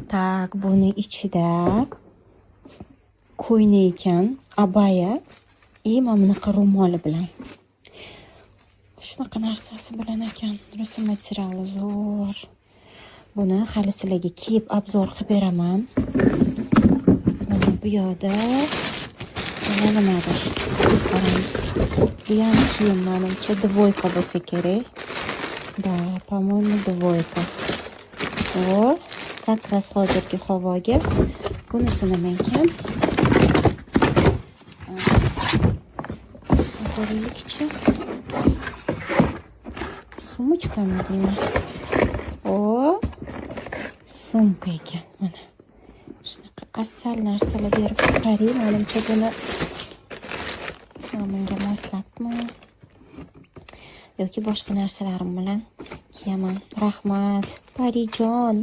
Tak, buni ichida ko'yni ekan, abaya, mana bunaqa ro'moli bilan. Shunaqa narsasi bilan ekan, rusum materiali zo'r. Buni hali sizlarga kiyib obzor qilib beraman. Mana bu yoqda nimadir. Bu ham kiyim, menimcha dvoyka bo'lsa kerak. Da, по-моему, dvoyka. O, как раз hozirgi havoga bunisi nima ekan? Ko'raylikchi. Sumочками deyman. O, sumka ekan mana. Shunaqa asal narsalar berib qarang, menimcha buni menga moslabmi yoki boshqa narsalarim bilan kiyaman. Rahmat, Parijon.